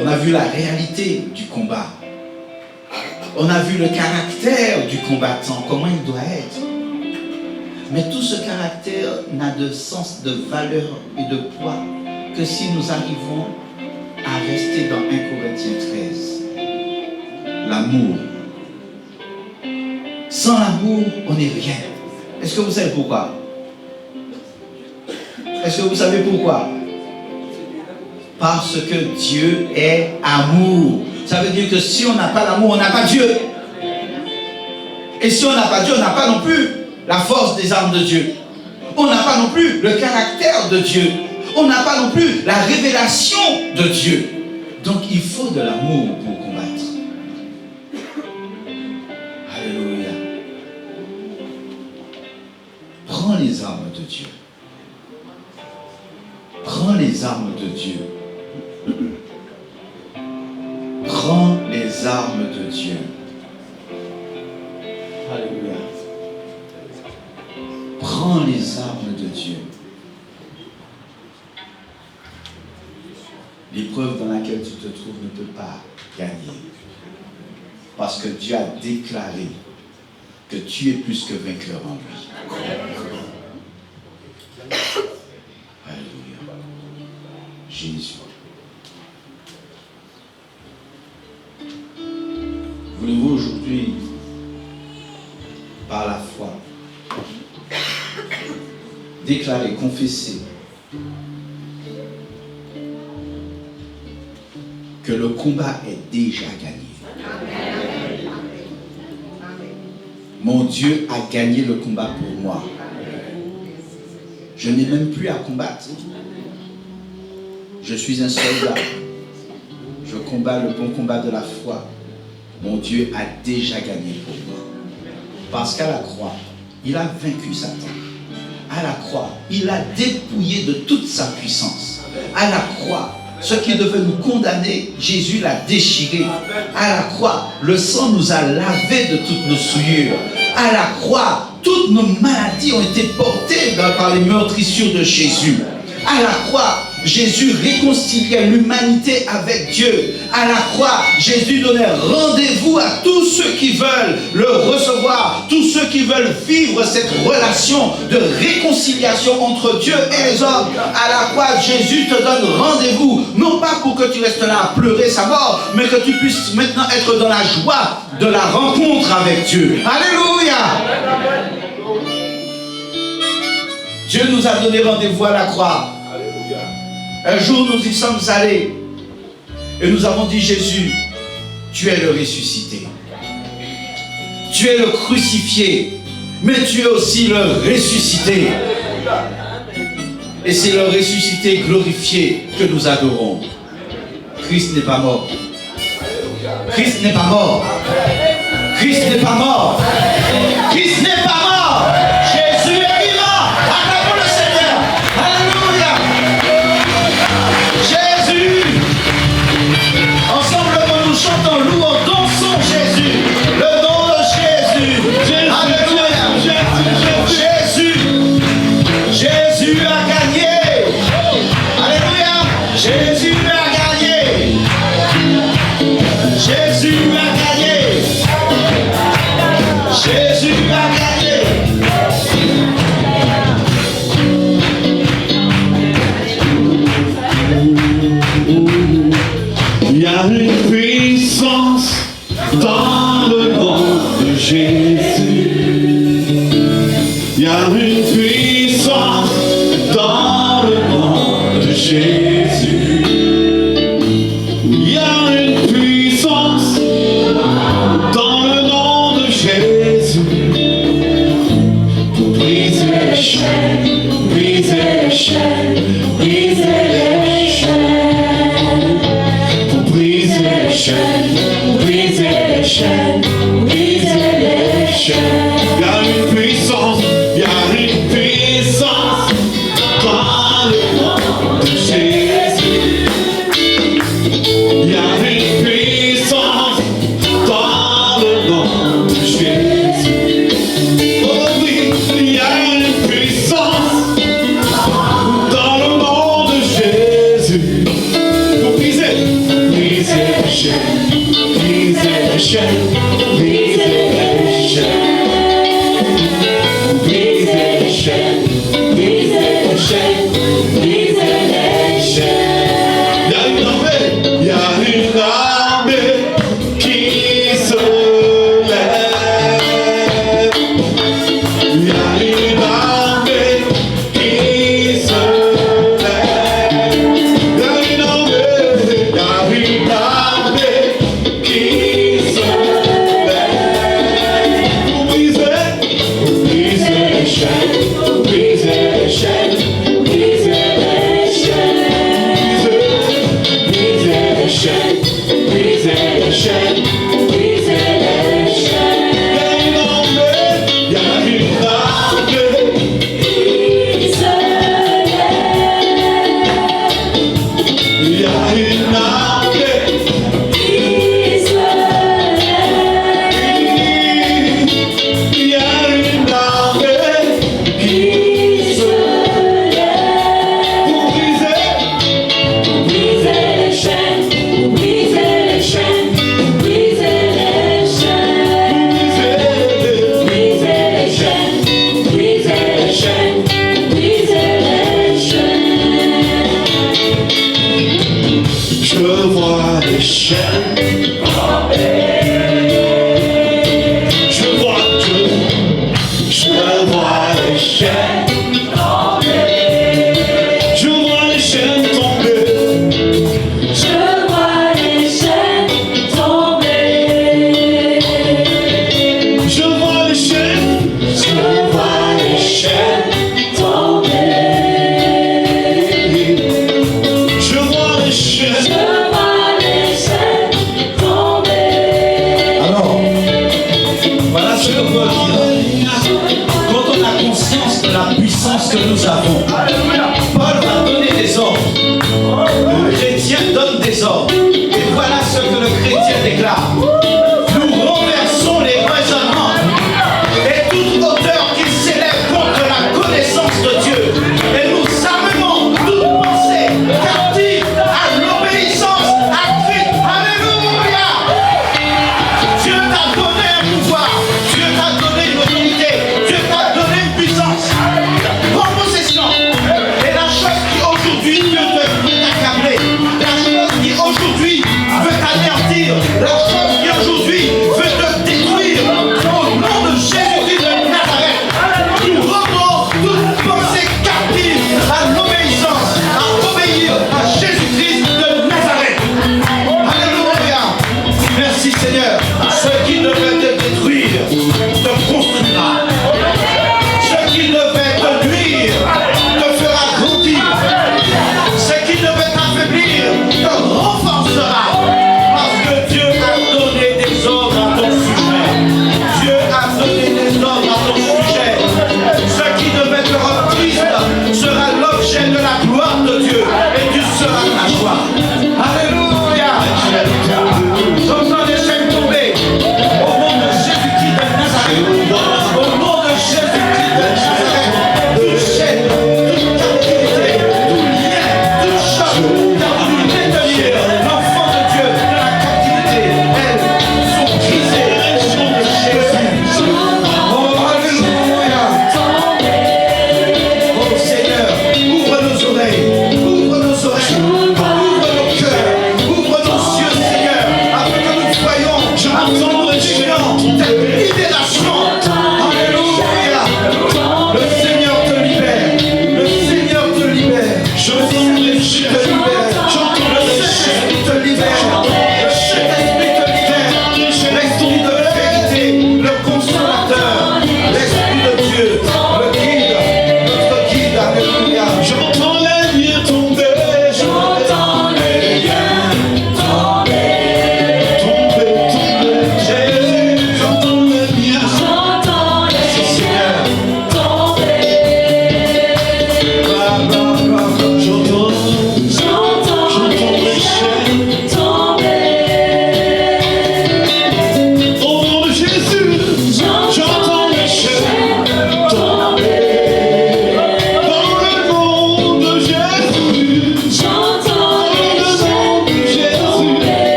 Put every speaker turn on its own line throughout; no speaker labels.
On a vu la réalité du combat. On a vu le caractère du combattant, comment il doit être. Mais tout ce caractère n'a de sens, de valeur et de poids que si nous arrivons à rester dans 1 Corinthiens 13. L'amour. Sans l'amour, on n'est rien. Est-ce que vous savez pourquoi? Est-ce que vous savez pourquoi? Parce que Dieu est amour. Ça veut dire que si on n'a pas l'amour, on n'a pas Dieu. Et si on n'a pas Dieu, on n'a pas non plus la force des armes de Dieu. On n'a pas non plus le caractère de Dieu. On n'a pas non plus la révélation de Dieu. Donc il faut de l'amour pour combattre. Alléluia. Prends les armes de Dieu. Prends les armes de Dieu. Prends les armes de Dieu. Alléluia. Prends les armes de Dieu. L'épreuve dans laquelle tu te trouves ne peut pas gagner. Parce que Dieu a déclaré que tu es plus que vainqueur en lui. Alléluia. Jésus. Voulez-vous aujourd'hui, par la foi, déclarer, confesser que le combat est déjà gagné. Mon Dieu a gagné le combat pour moi. Je n'ai même plus à combattre. Je suis un soldat. Je combats le bon combat de la foi. Mon Dieu a déjà gagné pour moi. Parce qu'à la croix, il a vaincu Satan. À la croix, il a dépouillé de toute sa puissance. À la croix, ce qui devait nous condamner, Jésus l'a déchiré. À la croix, le sang nous a lavé de toutes nos souillures. À la croix, toutes nos maladies ont été portées par les meurtrissures de Jésus. À la croix, Jésus réconciliait l'humanité avec Dieu. À la croix, Jésus donnait rendez-vous à tous ceux qui veulent le recevoir, tous ceux qui veulent vivre cette relation de réconciliation entre Dieu et les hommes. À la croix, Jésus te donne rendez-vous, non pas pour que tu restes là à pleurer sa mort, mais que tu puisses maintenant être dans la joie de la rencontre avec Dieu. Alléluia! Dieu nous a donné rendez-vous à la croix. Un jour, nous y sommes allés et nous avons dit, Jésus, tu es le ressuscité. Tu es le crucifié, mais tu es aussi le ressuscité. Et c'est le ressuscité glorifié que nous adorons. Christ n'est pas mort. Christ n'est pas mort. Christ n'est pas mort. Christ n'est pas mort. Jésus est vivant. Acclamons le Seigneur. Alléluia. Jésus. Ensemble, nous chantons, louons, dansons Jésus. Le nom de Jésus. Alléluia. Jésus. Jésus a gagné. Alléluia. Jésus a gagné. Jésus a gagné. Jésus a gagné.
Il y a une puissance dans le nom de Jésus. Il y a une puissance dans le nom de Jésus. Il y a une puissance dans le nom de Jésus. Pour briser les chaînes, briser les chaînes, briser les chaînes. Pour briser les chaînes, briser les chaînes, briser les chaînes. Il y a une puissance, il y a une puissance dans le nom de Jésus. Il y a une puissance dans le nom de Jésus. Oh oui, il y a une puissance dans le nom de Jésus. Pour briser
Ce qui devait t'affaiblir te renforcera. Parce que Dieu a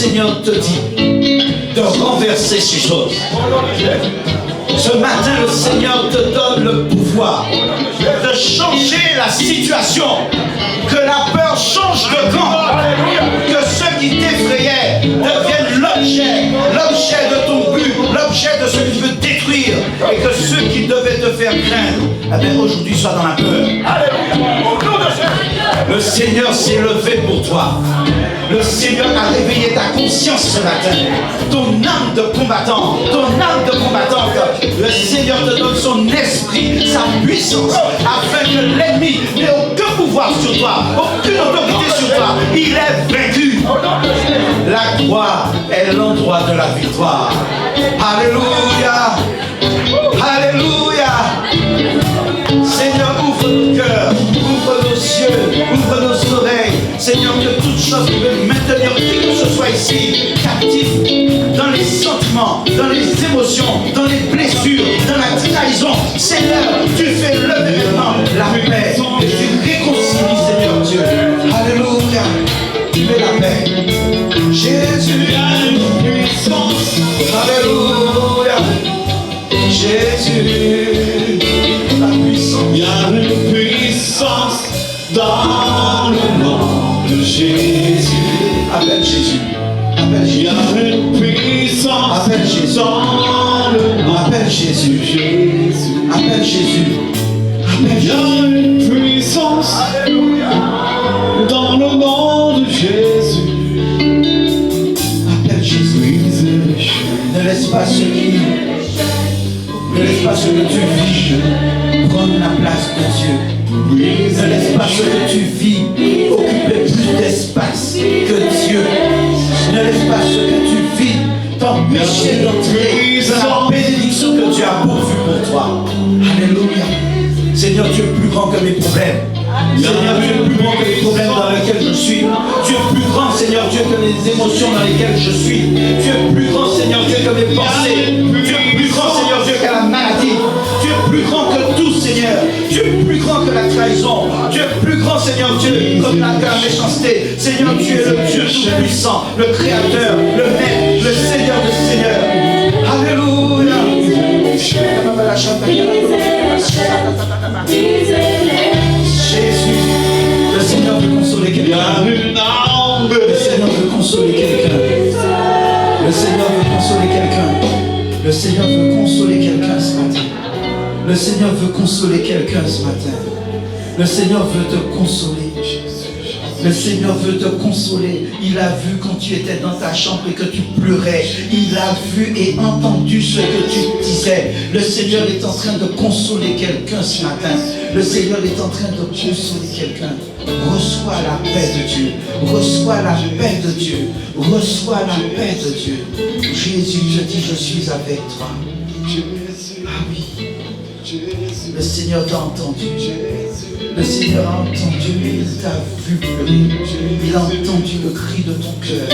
Seigneur te dit de renverser ces choses. Ce matin, le Seigneur te donne le pouvoir de changer la situation. Que la peur change de camp. Que ceux qui t'effrayaient deviennent l'objet de ton but, l'objet de ce qui veut détruire. Et que ceux qui devaient te faire craindre, eh bien, aujourd'hui soient dans la peur. Le Seigneur s'est levé pour toi. Le Seigneur a réveillé ta conscience ce matin. Ton âme de combattant, le Seigneur te donne son esprit, sa puissance, afin que l'ennemi n'ait aucun pouvoir sur toi, aucune autorité sur toi. Il est vaincu. La croix est l'endroit de la victoire. Alléluia. Alléluia. Seigneur, ouvre nos cœurs, ouvre nos yeux, ouvre nos oreilles. Seigneur, que toute chose qui veut maintenir qui que ce soit ici, captif, dans les sentiments, dans les émotions, dans les blessures, dans la trahison. Seigneur, tu fais lever maintenant la paix et tu réconcilies, Seigneur Dieu. Alléluia. Tu mets la paix. Jésus a une puissance. Alléluia. Jésus, la puissance.
Il y a une puissance dans le nom de Jésus.
Appelle Jésus. Appelle Jésus.
Il y a une puissance
Appelle Jésus.
dans le nom
Appelle Jésus.
de Jésus.
Appelle Jésus. Appelle
Il y a
Jésus.
une puissance dans le nom de Jésus.
Appelle Jésus.
Briser les chaînes.
Ne laisse pas ce que tu vis prendre la place de Dieu. Ne laisse pas ce que tu vis occuper plus d'espace que Dieu. Ne laisse pas ce que tu vis t'empêcher d'entrer dans la bénédiction que Dieu a pourvue pour toi. Alléluia. Seigneur, tu es plus grand que mes problèmes. Seigneur, tu es plus grand que les problèmes dans lesquels je suis. Tu es plus grand, Seigneur Dieu, que les émotions dans lesquelles je suis. Tu es plus grand, Seigneur Dieu, que mes pensées. Tu es plus grand, Seigneur Dieu, que la maladie. Tu es plus grand que tout, Seigneur. Tu es plus grand que la trahison. Tu es plus grand, Seigneur Dieu, que la méchanceté. Seigneur, tu es le Dieu tout-puissant, le Créateur, le Maître, le Seigneur des Seigneurs. Alléluia. Jésus, le Seigneur veut consoler
Il y
quelqu'un.
a une arme.
Le Seigneur veut consoler quelqu'un. Le Seigneur veut consoler quelqu'un. Le Seigneur veut consoler quelqu'un ce matin. Le Seigneur veut consoler quelqu'un ce matin. Le Seigneur veut te consoler. Le Seigneur veut te consoler. Il a vu quand tu étais dans ta chambre et que tu pleurais. Il a vu et entendu ce que tu disais. Le Seigneur est en train de consoler quelqu'un ce matin. Le Seigneur est en train de consoler quelqu'un. Reçois la paix de Dieu. Reçois la paix de Dieu. Reçois la paix de Dieu. Jésus, je dis, je suis avec toi. Ah oui. Le Seigneur t'a entendu. Le Seigneur a entendu, il t'a vu pleurer. Il a entendu le cri de ton cœur.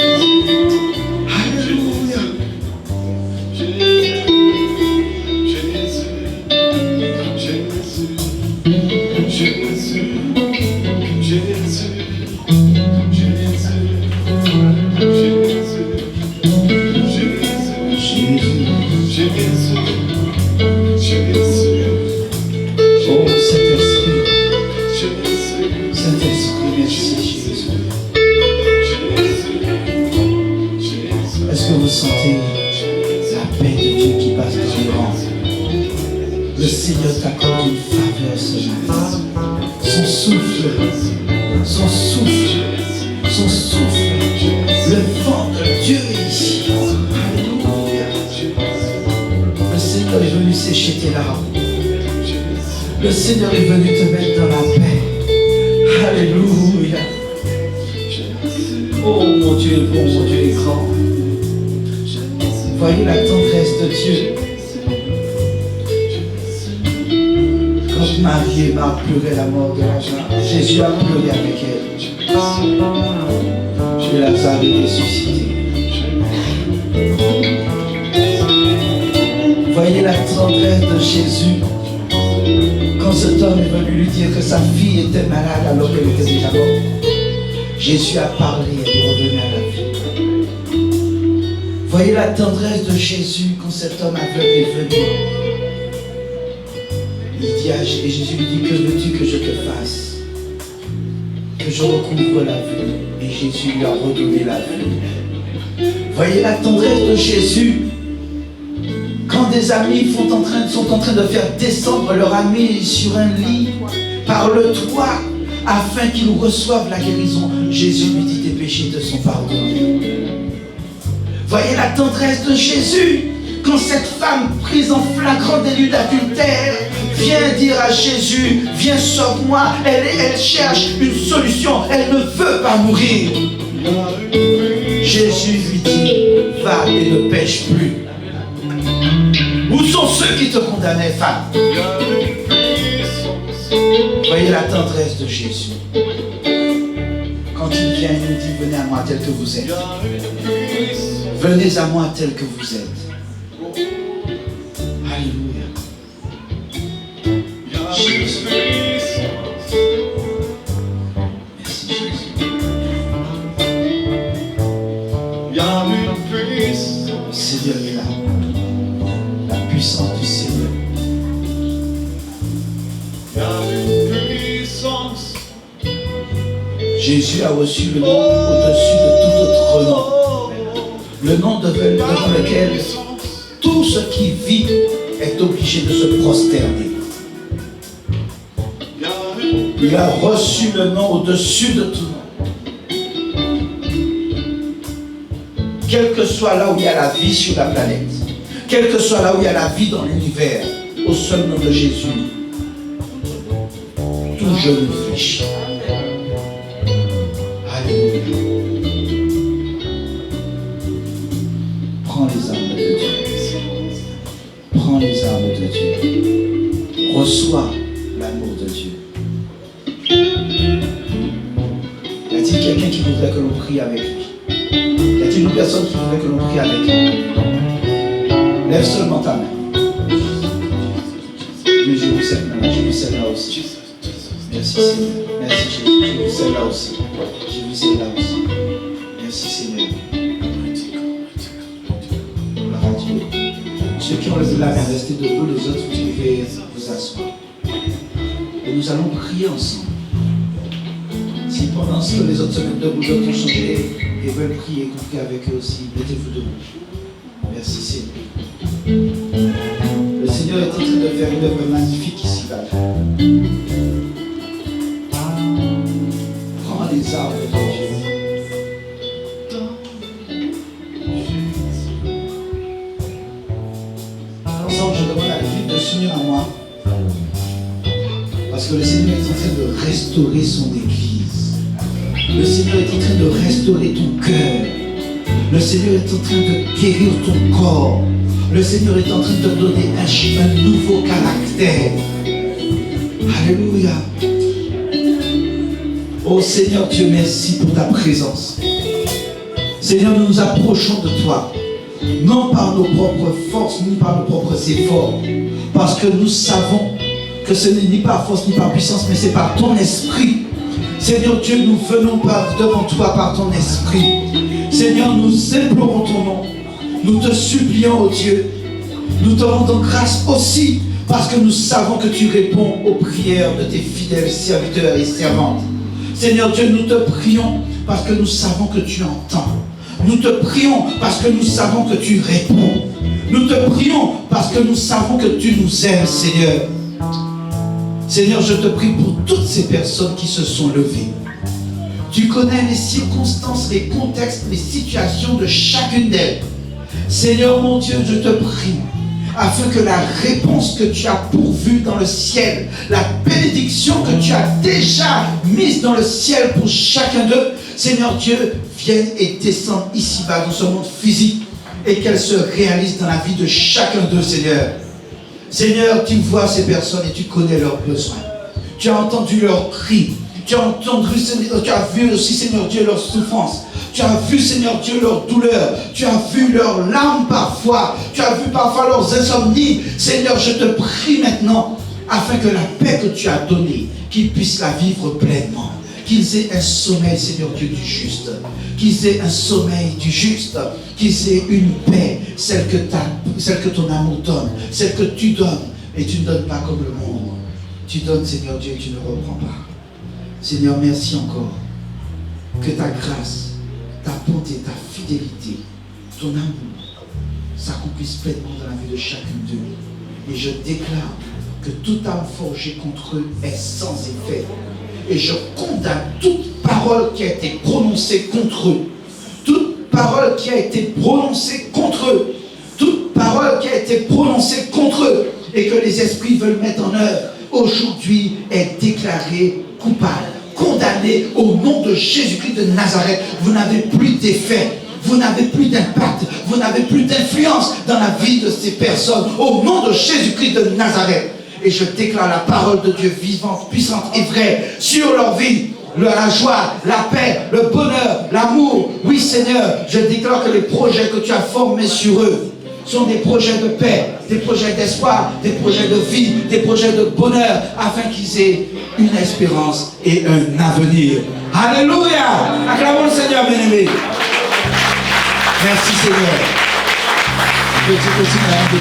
Alléluia. Oh Saint-Esprit, Saint-Esprit, merci Jésus. Est-ce que vous sentez la paix de Dieu qui passe devant? Le Seigneur t'accorde une faveur ce matin. Son souffle, son souffle, son souffle. Le vent de Dieu est ici. Alléluia. Le Seigneur est venu sécher tes larmes. Le Seigneur est venu te mettre dans la paix. Alléluia. Oh mon Dieu est bon, mon Dieu est grand. Voyez la tendresse de Dieu. Quand Marie et Marthe pleuraient la mort de Lazare, Jésus a pleuré avec elle. Et Lazare est ressuscité. Voyez la tendresse de Jésus. Quand cet homme est venu lui dire que sa fille était malade alors qu'elle était déjà morte, Jésus a parlé et elle est revenue à la vie. Voyez la tendresse de Jésus quand cet homme aveugle est venu. Il dit et Jésus lui dit, que veux-tu que je te fasse? Que je recouvre la vue. Et Jésus lui a redonné la vue. Voyez la tendresse de Jésus. Quand des amis sont en train de faire descendre leur ami sur un lit par le toit afin qu'ils reçoivent la guérison, Jésus lui dit, tes péchés te sont pardonnés. Voyez la tendresse de Jésus quand cette femme prise en flagrant délit d'adultère vient dire à Jésus, viens sauve-moi. Elle cherche une solution, elle ne veut pas mourir. Jésus lui dit, va et ne pêche plus. Où sont ceux qui te condamnaient, femme? Voyez la tendresse de Jésus. Quand il vient, il nous dit, venez à moi tel que vous êtes. Venez à moi tel que vous êtes. Alléluia. Jésus. Merci Jésus. Le Seigneur est là. La puissance du Seigneur. Jésus a reçu le nom au-dessus de tout autre nom. Le nom devant lequel tout ce qui vit est obligé de se prosterner. Il a reçu le nom au-dessus de tout nom. Quel que soit là où il y a la vie sur la planète, quel que soit là où il y a la vie dans l'univers, au seul nom de Jésus, tout genou fléchit. Alléluia. Prends les armes de Dieu. Prends les armes de Dieu. Reçois l'amour de Dieu. Y a-t-il quelqu'un qui voudrait que l'on prie avec lui? Y a-t-il une personne qui voudrait que l'on prie avec lui? Lève seulement ta main. Mais j'ai vu celle-là aussi. Merci Seigneur. Merci Jésus. J'ai vu celle-là aussi. J'ai vu celle-là aussi. Merci Seigneur. Gloire à Dieu. Ceux qui ont levé la main, restez debout, les autres, vous pouvez vous asseoir. Et nous allons prier ensemble. Si pendant ce que les autres se mettent debout, d'autres ont changé et veulent prier, compris avec eux aussi, mettez-vous debout. Merci Seigneur. Le Seigneur est en train de faire une œuvre magnifique ici-bas. Prends les armes de Dieu. Ensemble, je demande à l'équipe de s'unir à moi. Parce que le Seigneur est en train de restaurer son Église. Le Seigneur est en train de restaurer ton cœur. Le Seigneur est en train de guérir ton corps. Le Seigneur est en train de te donner un nouveau caractère. Alléluia. Oh Seigneur Dieu, merci pour ta présence. Seigneur, nous nous approchons de toi. Non par nos propres forces, ni par nos propres efforts. Parce que nous savons que ce n'est ni par force, ni par puissance, mais c'est par ton esprit. Seigneur Dieu, nous venons devant toi par ton esprit. Seigneur, nous implorons ton nom. Nous te supplions, oh Dieu. Nous te rendons grâce aussi parce que nous savons que tu réponds aux prières de tes fidèles serviteurs et servantes. Seigneur Dieu, nous te prions parce que nous savons que tu entends. Nous te prions parce que nous savons que tu réponds. Nous te prions parce que nous savons que tu nous aimes, Seigneur. Seigneur, je te prie pour toutes ces personnes qui se sont levées. Tu connais les circonstances, les contextes, les situations de chacune d'elles. Seigneur mon Dieu, je te prie, afin que la réponse que tu as pourvue dans le ciel, la bénédiction que tu as déjà mise dans le ciel pour chacun d'eux, Seigneur Dieu, vienne et descende ici-bas dans ce monde physique et qu'elle se réalise dans la vie de chacun d'eux, Seigneur. Seigneur, tu vois ces personnes et tu connais leurs besoins. Tu as entendu leurs cris. Tu as entendu, tu as vu aussi, Seigneur Dieu, leurs souffrances. Tu as vu, Seigneur Dieu, leurs douleurs. Tu as vu leurs larmes parfois. Tu as vu parfois leurs insomnies. Seigneur, je te prie maintenant, afin que la paix que tu as donnée, qu'ils puissent la vivre pleinement. qu'ils aient un sommeil, Seigneur Dieu, du juste. Qu'ils aient un sommeil du juste. Qu'ils aient une paix, celle que ton amour donne, celle que tu donnes. Et tu ne donnes pas comme le monde. Tu donnes, Seigneur Dieu, et tu ne reprends pas. Seigneur, merci encore. Que ta grâce, ta bonté, ta fidélité, ton amour s'accomplisse pleinement dans la vie de chacun d'eux. Et je déclare que toute arme forgée contre eux est sans effet. Et je condamne toute parole qui a été prononcée contre eux. Toute parole qui a été prononcée contre eux. Toute parole qui a été prononcée contre eux et que les esprits veulent mettre en œuvre, aujourd'hui est déclarée coupable, condamnée au nom de Jésus-Christ de Nazareth. Vous n'avez plus d'effet. Vous n'avez plus d'impact, vous n'avez plus d'influence dans la vie de ces personnes. Au nom de Jésus-Christ de Nazareth. Et je déclare la parole de Dieu vivante, puissante et vraie sur leur vie. La joie, la paix, le bonheur, l'amour. Oui Seigneur, je déclare que les projets que tu as formés sur eux sont des projets de paix, des projets d'espoir, des projets de vie, des projets de bonheur, afin qu'ils aient une espérance et un avenir. Alléluia! Acclamons le Seigneur, bien-aimé. Merci Seigneur. Je dis aussi